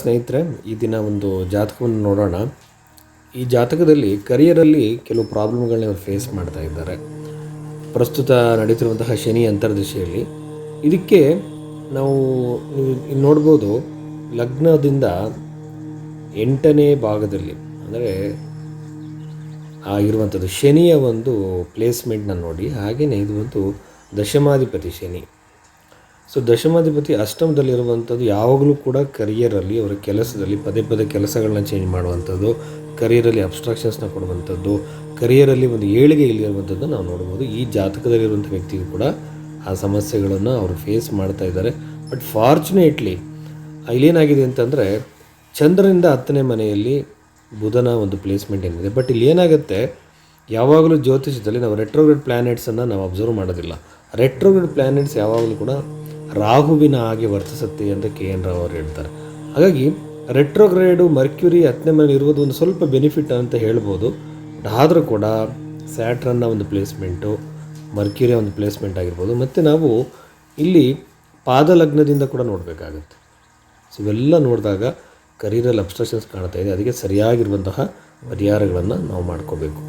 ಸ್ನೇಹಿತರೆ, ಈ ದಿನ ಒಂದು ಜಾತಕವನ್ನು ನೋಡೋಣ. ಈ ಜಾತಕದಲ್ಲಿ ಕರಿಯರಲ್ಲಿ ಕೆಲವು ಪ್ರಾಬ್ಲಮ್ಗಳನ್ನ ಇವರು ಫೇಸ್ ಮಾಡ್ತಾ ಇದ್ದಾರೆ. ಪ್ರಸ್ತುತ ನಡೀತಿರುವಂತಹ ಶನಿ ಅಂತರ್ದಶೆಯಲ್ಲಿ ಇದಕ್ಕೆ ನಾವು ನೀವು ನೋಡ್ಬೋದು. ಲಗ್ನದಿಂದ 8ನೇ ಭಾಗದಲ್ಲಿ ಅಂದರೆ ಇರುವಂಥದ್ದು ಶನಿಯ ಒಂದು ಪ್ಲೇಸ್ಮೆಂಟ್ನ ನೋಡಿ. ಹಾಗೆಯೇ ಇದು ಒಂದು ದಶಮಾಧಿಪತಿ ಶನಿ. ಸೊ ದಶಮಾಧಿಪತಿ ಅಷ್ಟಮದಲ್ಲಿರುವಂಥದ್ದು ಯಾವಾಗಲೂ ಕೂಡ ಕರಿಯರಲ್ಲಿ, ಅವರ ಕೆಲಸದಲ್ಲಿ ಪದೇ ಪದೇ ಕೆಲಸಗಳನ್ನ ಚೇಂಜ್ ಮಾಡುವಂಥದ್ದು, ಕರಿಯರಲ್ಲಿ ಅಬ್ಸ್ಟ್ರಾಕ್ಷನ್ಸ್ನ ಕೊಡುವಂಥದ್ದು, ಕರಿಯರಲ್ಲಿ ಒಂದು ಏಳಿಗೆ ಇಲ್ಲಿರುವಂಥದ್ದು ನಾವು ನೋಡ್ಬೋದು. ಈ ಜಾತಕದಲ್ಲಿರುವಂಥ ವ್ಯಕ್ತಿಗೂ ಕೂಡ ಆ ಸಮಸ್ಯೆಗಳನ್ನು ಅವರು ಫೇಸ್ ಮಾಡ್ತಾ ಇದ್ದಾರೆ. ಬಟ್ ಫಾರ್ಚುನೇಟ್ಲಿ ಇಲ್ಲೇನಾಗಿದೆ ಅಂತಂದರೆ, ಚಂದ್ರನಿಂದ 10ನೇ ಮನೆಯಲ್ಲಿ ಬುಧನ ಒಂದು ಪ್ಲೇಸ್ಮೆಂಟ್ ಏನಿದೆ. ಬಟ್ ಇಲ್ಲಿ ಏನಾಗುತ್ತೆ, ಯಾವಾಗಲೂ ಜ್ಯೋತಿಷದಲ್ಲಿ ನಾವು ರೆಟ್ರೋಗ್ರೇಡ್ ಪ್ಲ್ಯಾನೆಟ್ಸನ್ನು ನಾವು ಅಬ್ಸರ್ವ್ ಮಾಡೋದಿಲ್ಲ. ರೆಟ್ರೋಗ್ರೇಡ್ ಪ್ಲ್ಯಾನೆಟ್ಸ್ ಯಾವಾಗಲೂ ಕೂಡ ರಾಹುವಿನ ಹಾಗೆ ವರ್ತಿಸುತ್ತೆ ಅಂತ KN ರಾವ್ ಅವರು ಹೇಳ್ತಾರೆ. ಹಾಗಾಗಿ ರೆಟ್ರೋಗ್ರೇಡು ಮರ್ಕ್ಯುರಿ 10ನೇ ಮನೇಲಿ ಇರುವುದು ಒಂದು ಸ್ವಲ್ಪ ಬೆನಿಫಿಟ್ ಅಂತ ಹೇಳ್ಬೋದು. ಬಟ್ ಆದರೂ ಕೂಡ ಸ್ಯಾಟ್ರನ್ನ ಒಂದು ಪ್ಲೇಸ್ಮೆಂಟು, ಮರ್ಕ್ಯುರಿಯ ಒಂದು ಪ್ಲೇಸ್ಮೆಂಟ್ ಆಗಿರ್ಬೋದು. ಮತ್ತು ನಾವು ಇಲ್ಲಿ ಪಾದಲಗ್ನದಿಂದ ಕೂಡ ನೋಡಬೇಕಾಗುತ್ತೆ. ಸೊ ಇವೆಲ್ಲ ನೋಡಿದಾಗ ಕರಿಯರಲ್ಲಿ ಅಬ್ಸ್ಟ್ರಕ್ಷನ್ಸ್ ಕಾಣ್ತಾ ಇದೆ. ಅದಕ್ಕೆ ಸರಿಯಾಗಿರುವಂತಹ ಪರಿಹಾರಗಳನ್ನು ನಾವು ಮಾಡ್ಕೋಬೇಕು.